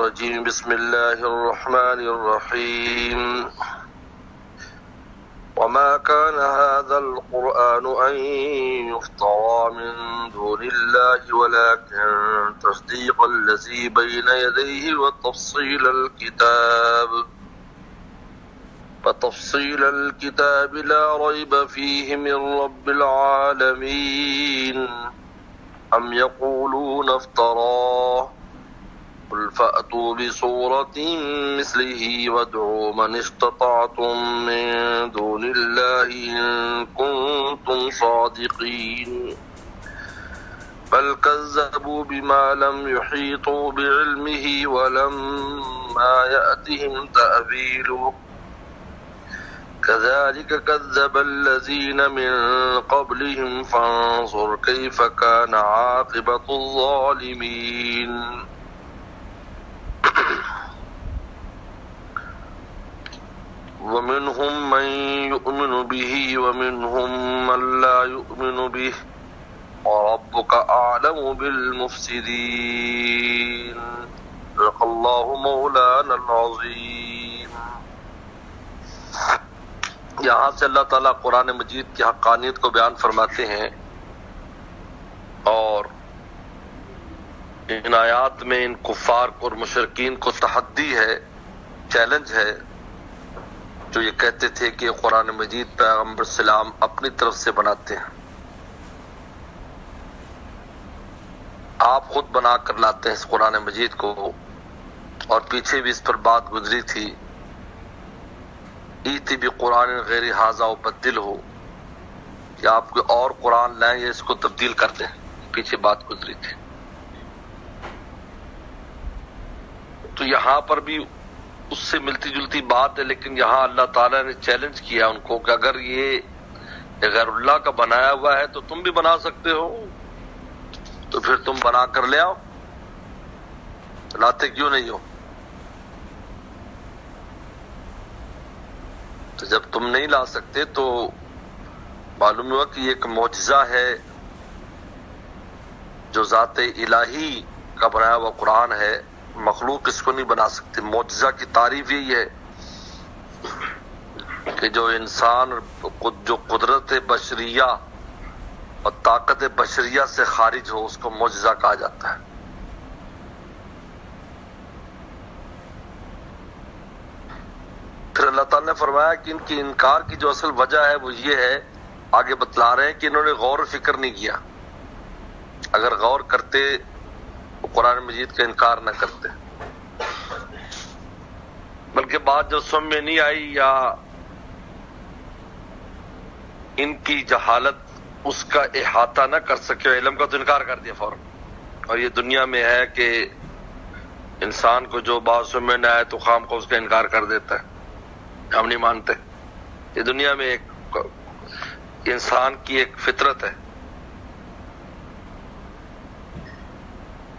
الرجيم بسم الله الرحمن الرحيم وما كان هذا القرآن أن يفترى من دون الله ولكن تصديق الذي بين يديه وتفصيل الكتاب لا ريب فيه من رب العالمين أم يقولون افتراه قل فأتوا بسورة مثله وادعوا من استطعتم من دون الله إن كنتم صادقين بل كذبوا بما لم يحيطوا بعلمه ولما يأتهم تأويله كذلك كذب الذين من قبلهم فانظر كيف كان عاقبة الظالمين ومنهم من يؤمن به ومنهم من لا يؤمن به وربك أعلم بالمفسدين صدق الله مولانا العظیم۔ یہاں سے اللہ تعالیٰ قرآن مجید کی حقانیت کو بیان فرماتے ہیں اور ان آیات میں ان کفار کو اور مشرکین کو تحدی ہے، چیلنج ہے، جو یہ کہتے تھے کہ قرآن مجید پیغمبر السلام اپنی طرف سے بناتے ہیں، آپ خود بنا کر لاتے ہیں اس قرآن مجید کو، اور پیچھے بھی اس پر بات گزری تھی ایتی بھی قرآن غیر ھذا وبدل ہو، کہ آپ کوئی اور قرآن لائیں یا اس کو تبدیل کر دیں، پیچھے بات گزری تھی۔ تو یہاں پر بھی اس سے ملتی جلتی بات ہے، لیکن یہاں اللہ تعالیٰ نے چیلنج کیا ان کو کہ اگر یہ غیر اللہ کا بنایا ہوا ہے تو تم بھی بنا سکتے ہو، تو پھر تم بنا کر لے آؤ، لاتے کیوں نہیں ہو؟ تو جب تم نہیں لا سکتے تو معلوم ہوا کہ یہ ایک معجزہ ہے جو ذات الہی کا بنایا ہوا قرآن ہے، مخلوق اس کو نہیں بنا سکتے۔ معجزہ کی تعریف یہی ہے کہ جو انسان جو قدرت بشریہ اور طاقت بشریہ سے خارج ہو اس کو معجزہ کہا جاتا ہے۔ پھر اللہ تعالیٰ نے فرمایا کہ ان کی انکار کی جو اصل وجہ ہے وہ یہ ہے، آگے بتلا رہے ہیں کہ انہوں نے غور و فکر نہیں کیا، اگر غور کرتے تو قرآن مجید کا انکار نہ کرتے، بلکہ بات جو سمجھ میں نہیں آئی یا ان کی جہالت اس کا احاطہ نہ کر سکے، علم کا تو انکار کر دیا فوراً۔ اور یہ دنیا میں ہے کہ انسان کو جو بات سمجھ میں نہ آئے تو خام کو اس کا انکار کر دیتا ہے، ہم نہیں مانتے۔ یہ دنیا میں ایک انسان کی ایک فطرت ہے،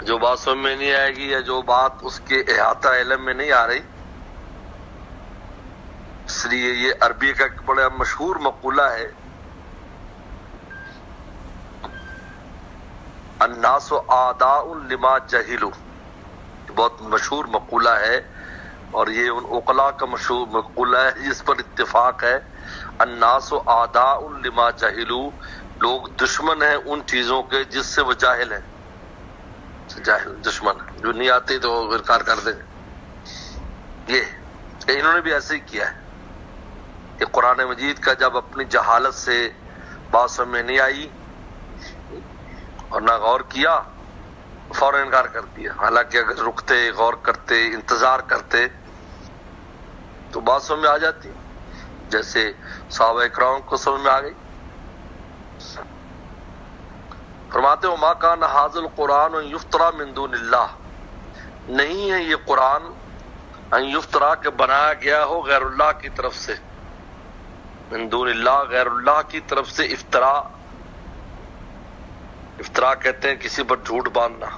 جو بات سمجھ میں نہیں آئے گی یا جو بات اس کے احاطہ علم میں نہیں آ رہی، اس لیے یہ عربی کا ایک بڑا مشہور مقولہ ہے، الناس اعداء لما جہلوا، بہت مشہور مقولہ ہے، اور یہ ان عقلاء کا مشہور مقولہ ہے جس پر اتفاق ہے، الناس اعداء لما جہلوا، لوگ دشمن ہیں ان چیزوں کے جس سے وہ جاہل ہیں، جاہل دشمن جو نہیں آتے تو انکار کر دیں۔ یہ انہوں نے بھی ایسے ہی کیا ہے کہ قرآن مجید کا جب اپنی جہالت سے بات سمجھ میں نہیں آئی اور نہ غور کیا، فوراً انکار کر دیا، حالانکہ اگر رکتے، غور کرتے، انتظار کرتے تو بات سمجھ میں آ جاتی، جیسے صحابہ اکرام کو سمجھ میں آ گئی۔ فرماتے ہو ما کان ھذا القرآن ان یفترا من دون اللہ، نہیں ہے یہ قرآن ان یفترا کہ بنایا گیا ہو غیر اللہ کی طرف سے، من دون اللہ غیر اللہ کی طرف سے افترا، افترا کہتے ہیں کسی پر جھوٹ باندھنا،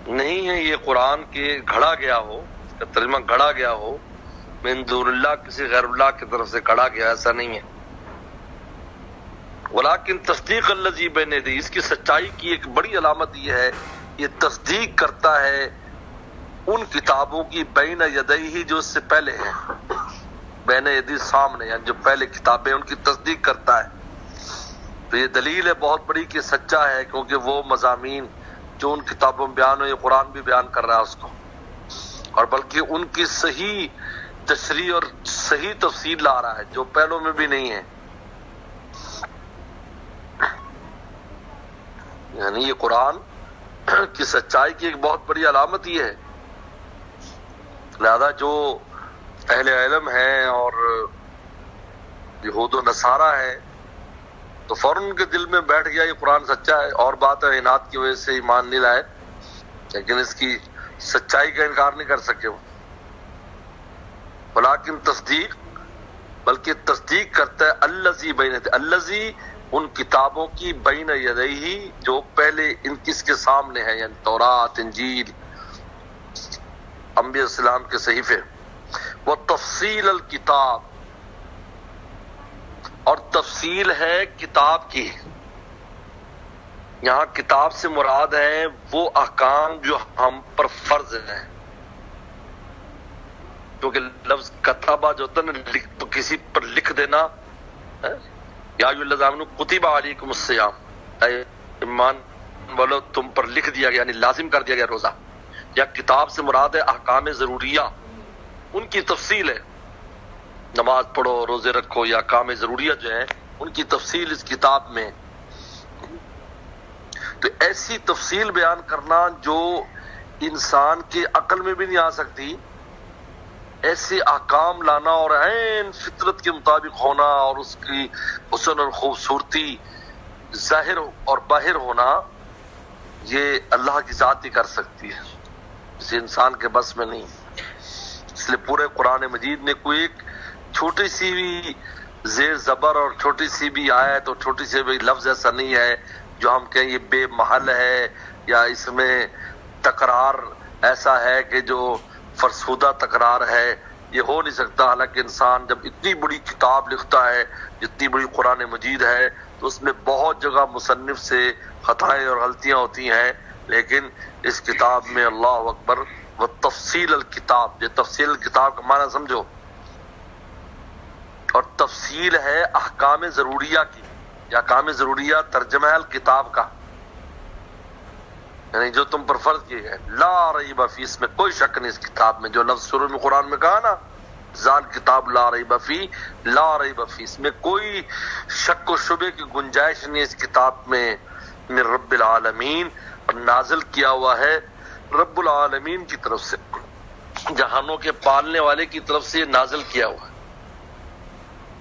نہیں ہے یہ قرآن کے گھڑا گیا ہو، اس کا ترجمہ گھڑا گیا ہو، من دون اللہ کسی غیر اللہ کی طرف سے گھڑا گیا، ایسا نہیں ہے۔ ولیکن تصدیق الذی بین یدیہ، اس کی سچائی کی ایک بڑی علامت یہ ہے، یہ تصدیق کرتا ہے ان کتابوں کی بین یدیہ جو اس سے پہلے ہیں، بین یدی سامنے، یعنی جو پہلے کتابیں ان کی تصدیق کرتا ہے. تو یہ دلیل ہے بہت بڑی کہ سچا ہے، کیونکہ وہ مضامین جو ان کتابوں میں بیان ہو، یہ قرآن بھی بیان کر رہا ہے اس کو، اور بلکہ ان کی صحیح تشریح اور صحیح تفصیل لا رہا ہے جو پہلوں میں بھی نہیں ہے. یعنی یہ قرآن کی سچائی کی ایک بہت بڑی علامت یہ ہے. لہذا جو اہل علم ہیں اور یہود و نصارہ ہیں تو فوراً ان کے دل میں بیٹھ گیا یہ قرآن سچا ہے. اور بات ہے اناد کی وجہ سے ایمان نہیں لائے، لیکن اس کی سچائی کا انکار نہیں کر سکے وہ. ولیکن تصدیق، بلکہ تصدیق کرتا ہے الذی بین، الذی ان کتابوں کی بین یدیہ جو پہلے ان کس کے سامنے ہے، یعنی تورات، انجیل، انبیاء السلام کے صحیفے. وہ تفصیل الکتاب، اور تفصیل ہے کتاب کی. یہاں کتاب سے مراد ہے وہ احکام جو ہم پر فرض ہیں، کیونکہ لفظ کتابہ جو ہوتا ہے نا، تو کسی پر لکھ دینا، یا ایھا الذین آمنوا کتب علیکم الصیام، ایمان والو تم پر لکھ دیا گیا، یعنی لازم کر دیا گیا روزہ. یا کتاب سے مراد ہے احکام ضروریہ، ان کی تفصیل ہے. نماز پڑھو، روزے رکھو، یا احکام ضروریہ جو ہیں ان کی تفصیل اس کتاب میں. تو ایسی تفصیل بیان کرنا جو انسان کے عقل میں بھی نہیں آ سکتی، ایسے احکام لانا اور عین فطرت کے مطابق ہونا، اور اس کی حسن اور خوبصورتی ظاہر اور باہر ہونا، یہ اللہ کی ذات ہی کر سکتی ہے، کسی انسان کے بس میں نہیں. اس لیے پورے قرآن مجید میں کوئی ایک چھوٹی سی بھی زیر زبر اور چھوٹی سی بھی آیت اور چھوٹی سی بھی لفظ ایسا نہیں ہے جو ہم کہیں یہ بے محل ہے، یا اس میں تکرار ایسا ہے کہ جو فرسودہ تکرار ہے. یہ ہو نہیں سکتا. حالانکہ انسان جب اتنی بڑی کتاب لکھتا ہے جتنی بڑی قرآن مجید ہے تو اس میں بہت جگہ مصنف سے خطائیں اور غلطیاں ہوتی ہیں، لیکن اس کتاب میں اللہ اکبر وہ تفصیل الکتاب، یہ تفصیل الکتاب کا معنی سمجھو. اور تفصیل ہے احکام ضروریہ کی، یا احکام ضروریہ ترجمہ ہے الکتاب کا، یعنی جو تم پر فرض کیے گئے. لا ریب فی، اس میں کوئی شک نہیں اس کتاب میں. جو لفظ شروع میں قرآن میں کہا نا، ذال کتاب لا ریب فی، لا ریب فی، اس میں کوئی شک و شبے کی گنجائش نہیں اس کتاب میں. من رب العالمین، اور نازل کیا ہوا ہے رب العالمین کی طرف سے، جہانوں کے پالنے والے کی طرف سے نازل کیا ہوا ہے.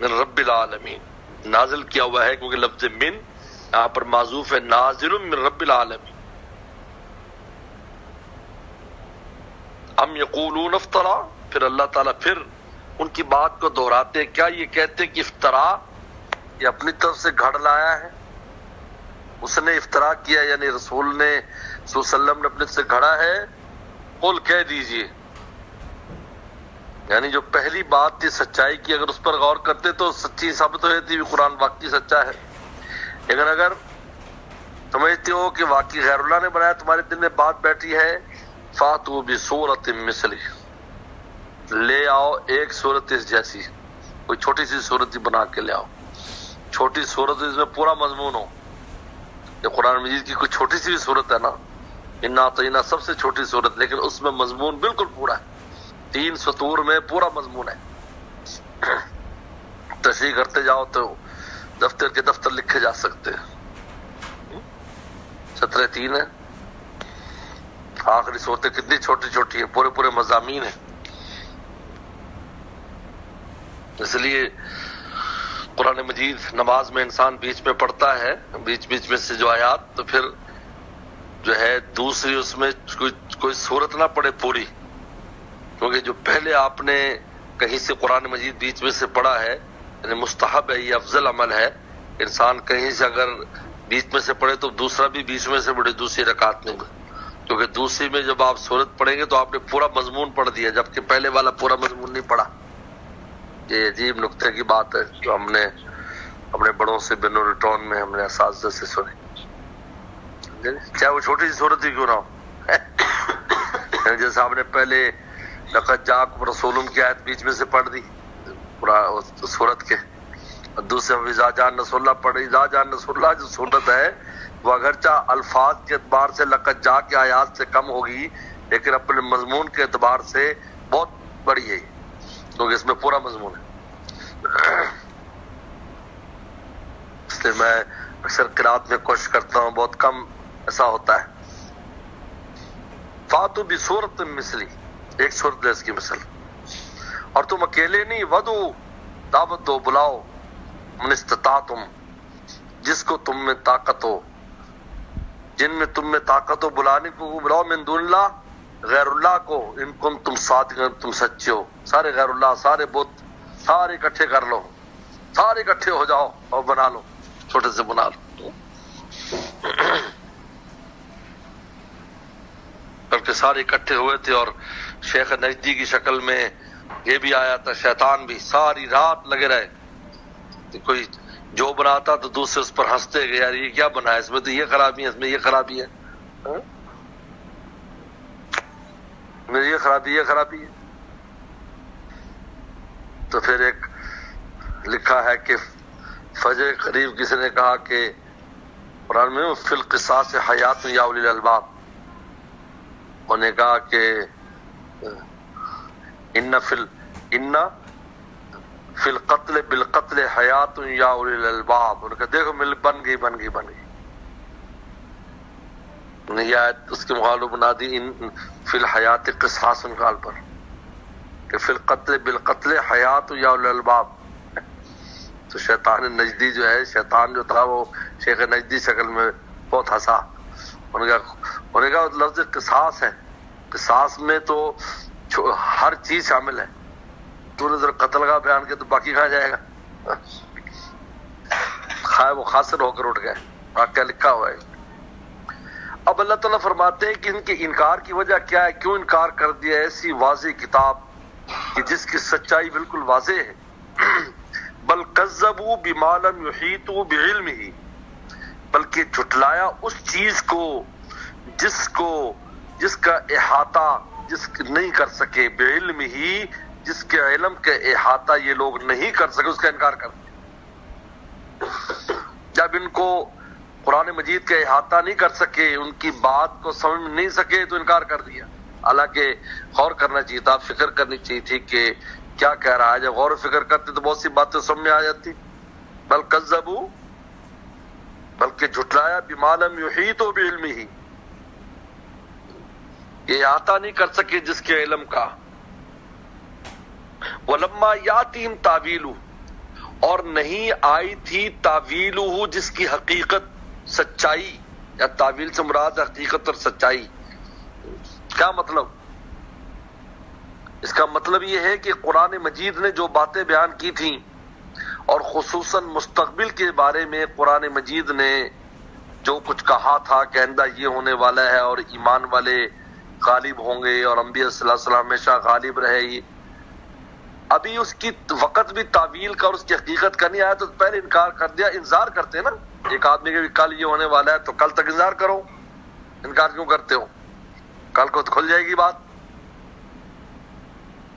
من رب العالمین نازل کیا ہوا ہے، کیونکہ لفظ من یہاں پر معذوف ہے، نازل من رب العالمین. ام یقولون افطرا، پھر اللہ تعالیٰ پھر ان کی بات کو دہراتے ہیں. کیا یہ کہتے کہ افطرا یہ اپنی طرف سے گھڑ لایا ہے، اس نے افطرا کیا، یعنی رسول نے صلی اللہ علیہ وسلم نے اپنے سے گھڑا ہے؟ قل کہہ دیجئے، یعنی جو پہلی بات تھی سچائی کی، اگر اس پر غور کرتے تو سچی ثابت ہو جاتی، قرآن واقعی سچا ہے. لیکن اگر سمجھتے ہو کہ واقعی غیر اللہ نے بنایا، تمہارے دل میں بات بیٹھی ہے، فاتوا بسورۃ مثلہ، لے آؤ ایک سورت اس جیسی، کوئی چھوٹی سی سورت ہی بنا کے لے آؤ. چھوٹی سورت اس میں پورا مضمون ہو. یہ قرآن مجید کی کوئی چھوٹی سی بھی سورت ہے نا، انا اعطیناک سب سے چھوٹی سورت، لیکن اس میں مضمون بالکل پورا ہے. 3 سطور میں پورا مضمون ہے. تشریح کرتے جاؤ تو دفتر کے دفتر لکھے جا سکتے ہیں. 17:3 ہے. آخری صورتیں کتنی چھوٹی چھوٹی ہیں، پورے پورے مضامین ہیں. اس لیے قرآن مجید نماز میں انسان بیچ میں پڑھتا ہے، بیچ میں سے جو آیات، تو پھر جو ہے دوسری اس میں کوئی صورت نہ پڑھے پوری، کیونکہ جو پہلے آپ نے کہیں سے قرآن مجید بیچ میں سے پڑھا ہے، یعنی مستحب ہے، یہ افضل عمل ہے. انسان کہیں سے اگر بیچ میں سے پڑھے تو دوسرا بھی بیچ میں سے پڑھے دوسری رکعت میں، کیونکہ دوسری میں جب آپ صورت پڑھیں گے تو آپ نے پورا مضمون پڑھ دیا، جبکہ پہلے والا پورا مضمون نہیں پڑھا. یہ عجیب نکتے کی بات ہے جو ہم نے اپنے بڑوں سے بنورٹون میں ہم نے اساتذہ سے سنی، چاہے وہ چھوٹی سی صورت ہی کیوں نہ ہو. جیسے آپ نے پہلے لقد جاءکم رسول کی آیت بیچ میں سے پڑھ دی پورا سورت کے، اور دوسرے اذا جاء نصر اللہ پڑھ رہی۔ اذا جاء نصر اللہ جو سورت ہے وہ اگرچہ الفاظ کے اعتبار سے لقد جاء کی آیات سے کم ہوگی، لیکن اپنے مضمون کے اعتبار سے بہت بڑی ہے، کیونکہ اس میں پورا مضمون ہے۔ اس لیے میں اکثر قرات میں کوشش کرتا ہوں، بہت کم ایسا ہوتا ہے۔ فاتو بسورۃ مثلی، ایک سورت ہے اس کی مثل، اور تم اکیلے نہیں، ودو دعوت دو، بلاؤ، من استطاعتم، جس کو تم میں طاقت ہو، جن میں تم میں طاقت ہو، بلانے کو بلاؤ، من دون اللہ، غیر اللہ کو، ان کن تم صادقین، تم سچے ہو۔ سارے غیر اللہ، سارے بت، سارے اکٹھے کر لو، سارے اکٹھے ہو جاؤ اور بنا لو، چھوٹے سے بنا لو، بلکہ سارے اکٹھے ہوئے تھے۔ اور شیخ نجدی کی شکل میں یہ بھی آیا تھا، شیطان بھی ساری رات لگے رہے، کوئی جو بناتا تو دوسرے اس پر ہنستے گئے، یار یہ کیا بنا ہے، اس میں تو یہ خرابی ہے، اس میں یہ خرابی ہے، یہ خرابی، یہ خرابی ہے۔ تو پھر ایک لکھا ہے کہ فجر قریب کسی نے کہا کہ قرآن میں فی القصاص حیات یا اولی الالباب، انہوں نے کہا کہ ان فی القتل بالقتل حیات یا اولی الالباب، انہوں نے کہا دیکھو مل بن گئی یہ آیت اس کے مخالف بنا دی، ان فی الحیات قصاص انقال پر، کہ فی القتل بالقتل حیات یا اولی الالباب۔ تو شیطان نجدی جو ہے، شیطان جو تھا وہ شیخ نجدی شکل میں بہت ہنسا، انہوں نے کہا لفظ قصاص ہے، قصاص میں تو ہر چیز شامل ہے، تو نے ذرا قتل کا بیان کیا تو باقی کہاں جائے گا؟ خواہ وہ خاسر ہو کر اٹھ گئے، واقعہ لکھا ہوا ہے۔ اب اللہ تعالیٰ فرماتے ہیں کہ ان کے انکار کی وجہ کیا ہے، کیوں انکار کر دیا ایسی واضح کتاب کہ جس کی سچائی بالکل واضح ہے۔ بل کذبوا بما لم یحیطوا بعلمہ، بلکہ جھٹلایا اس چیز کو جس کا احاطہ نہیں کر سکے، بعلم ہی، جس کے علم کے احاطہ یہ لوگ نہیں کر سکے، اس کا انکار کرتے۔ جب ان کو قرآن مجید کا احاطہ نہیں کر سکے، ان کی بات کو سمجھ نہیں سکے تو انکار کر دیا۔ حالانکہ غور کرنا چاہیے تھا، فکر کرنی چاہیے تھی کہ کیا کہہ رہا ہے۔ جب غور و فکر کرتے تو بہت سی باتیں سمجھ میں آ جاتی۔ بل کذبوا، بلکہ جھٹلایا، بما لم یحیطوا بعلمہ، یہ احاطہ نہیں کر سکے جس کے علم کا۔ ولما یاتہم تاویلہ، اور نہیں آئی تھی تاویلہ، جس کی حقیقت، سچائی، یا تاویل سے مراد حقیقت اور سچائی۔ کیا مطلب؟ اس کا مطلب یہ ہے کہ قرآن مجید نے جو باتیں بیان کی تھیں، اور خصوصاً مستقبل کے بارے میں قرآن مجید نے جو کچھ کہا تھا کہ آئندہ یہ ہونے والا ہے اور ایمان والے غالب ہوں گے اور انبیاء صلی اللہ علیہ وسلم ہمیشہ غالب رہے گی، ابھی اس کی وقت بھی تعویل کا اور اس کی حقیقت کا نہیں آیا تو پہلے انکار کر دیا۔ انتظار کرتے نا ایک آدمی کے بھی کل یہ ہونے والا ہے تو کل تک انتظار کرو، انکار کیوں کرتے ہو؟ کل کو تو کھل جائے گی بات،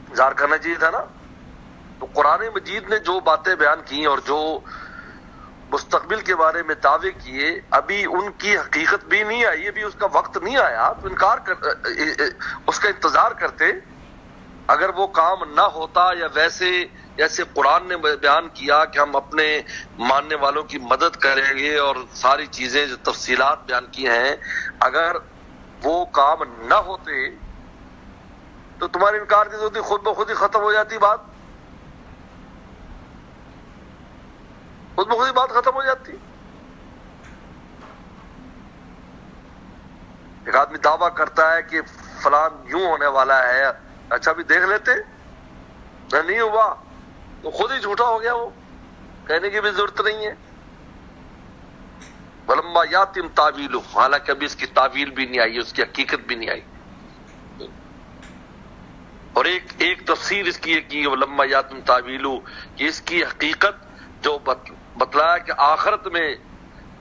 انتظار کرنا چاہیے تھا نا۔ تو قرآن مجید نے جو باتیں بیان کی اور جو مستقبل کے بارے میں دعوے کیے، ابھی ان کی حقیقت بھی نہیں آئی، ابھی اس کا وقت نہیں آیا تو اس کا انتظار کرتے۔ اگر وہ کام نہ ہوتا یا جیسے قرآن نے بیان کیا کہ ہم اپنے ماننے والوں کی مدد کریں گے اور ساری چیزیں جو تفصیلات بیان کی ہیں، اگر وہ کام نہ ہوتے تو تمہارے انکار کی ضرورت خود بخود ہی ختم ہو جاتی، بات خود بخود ہی بات ختم ہو جاتی۔ ایک آدمی دعویٰ کرتا ہے کہ فلان یوں ہونے والا ہے، اچھا بھی دیکھ لیتے، نہیں ہوا تو خود ہی جھوٹا ہو گیا، وہ کہنے کی بھی ضرورت نہیں ہے۔ ولما یاتم تعویلہ، حالانکہ ابھی اس کی تعویل بھی نہیں آئی، اس کی حقیقت بھی نہیں آئی۔ اور ایک تفسیر اس کی ہے کہ ولما یاتم تعویلہ، کہ اس کی حقیقت جو بتلایا کہ آخرت میں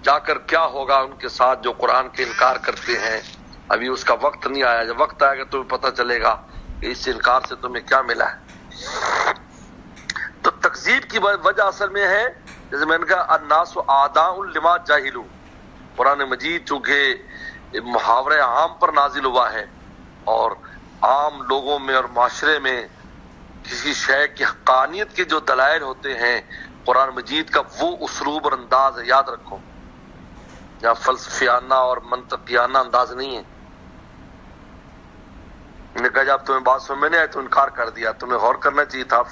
جا کر کیا ہوگا ان کے ساتھ جو قرآن کے انکار کرتے ہیں، ابھی اس کا وقت نہیں آیا، جب وقت آئے گا تمہیں پتہ چلے گا کہ اس انکار سے تمہیں کیا ملا ہے۔ تو تکذیب کی وجہ اصل میں ہے، جیسے میں نے کہا الناس اعداء لما جاہلوا، قرآن مجید چونکہ محاورہ عام پر نازل ہوا ہے اور عام لوگوں میں اور معاشرے میں کسی شے کی حقانیت کے جو دلائل ہوتے ہیں، قرآن مجید کا وہ اسلوب اور انداز ہے، یاد رکھو، یہاں فلسفیانہ اور منطقیانہ انداز نہیں ہے۔ میں نے کہا جب تمہیں بات سمجھ میں نہیں آئی تو انکار کر دیا، تمہیں غور کرنا چاہیے تھا،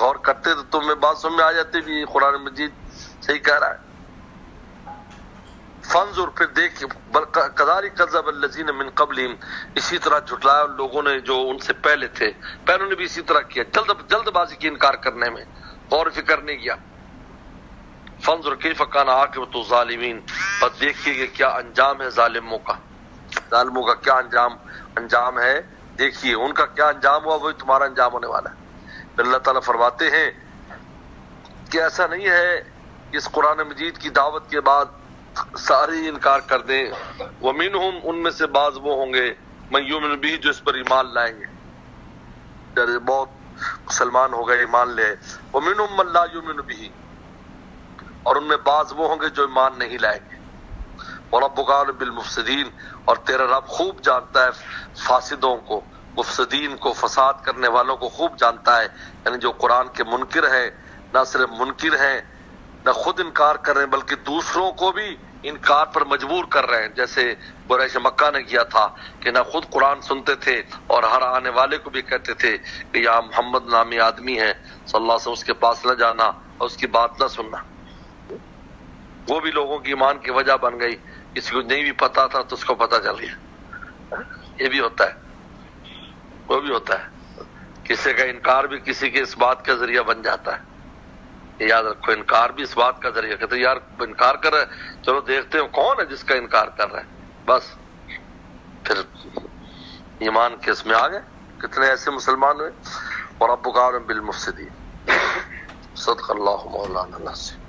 غور کرتے تو تمہیں بات سمجھ میں آ جاتی بھی قرآن مجید صحیح کہہ رہا ہے۔ فانظر، پھر دیکھ، کذالک کذب الذین من قبلہم، اسی طرح جھٹلایا ان لوگوں نے جو ان سے پہلے تھے، پہلوں نے بھی اسی طرح کیا، جلد بازی کی انکار کرنے میں، غور فکر نہیں کیا۔ فانظر کیف کان عاقبۃ الظالمین، بس دیکھیے کہ کیا انجام ہے ظالموں کا، ظالموں کا کیا انجام ہے، دیکھیے ان کا کیا انجام ہوا، وہی تمہارا انجام ہونے والا ہے۔ پھر اللہ تعالیٰ فرماتے ہیں کہ ایسا نہیں ہے کہ اس قرآن مجید کی دعوت کے بعد سارے انکار کر دیں، ومنہم، ان میں سے بعض وہ ہوں گے، من یؤمن بہ، جو اس پر ایمان لائیں گے، جیسے بہت مسلمان ہو گئے ایمان لے، ومنہم من لا یؤمن بہ، اور ان میں بعض وہ ہوں گے جو ایمان نہیں لائیں گے۔ وَرَبُّكَ أَعْلَمُ بِالْمُفْسِدِينَ، اور تیرا رب خوب جانتا ہے فاسدوں کو، مفسدین کو، فساد کرنے والوں کو خوب جانتا ہے، یعنی جو قرآن کے منکر ہیں، نہ صرف منکر ہیں، نہ خود انکار کر رہے ہیں بلکہ دوسروں کو بھی انکار پر مجبور کر رہے ہیں، جیسے قریش مکہ نے کیا تھا کہ نہ خود قرآن سنتے تھے اور ہر آنے والے کو بھی کہتے تھے کہ یہاں محمد نامی آدمی ہے صلی اللہ علیہ وسلم، اس کے پاس نہ جانا اور اس کی بات نہ سننا۔ وہ بھی لوگوں کی ایمان کی وجہ بن گئی، کسی کو نہیں بھی پتا تھا تو اس کو پتا چل گیا۔ یہ بھی ہوتا ہے، وہ بھی ہوتا ہے، کسی کا انکار بھی کسی کے اس بات کا ذریعہ بن جاتا ہے۔ یاد رکھو، انکار بھی اس بات کا ذریعہ، کہتے یار انکار کر رہا ہے، چلو دیکھتے ہیں کون ہے جس کا انکار کر رہا ہے، بس پھر ایمان کے اس میں آ گئے۔ کتنے ایسے مسلمان ہوئے۔ وَرَبُّكَ أَعْلَمُ بِالْمُفْسِدِينَ۔ صدق اللہ مولانا العظیم۔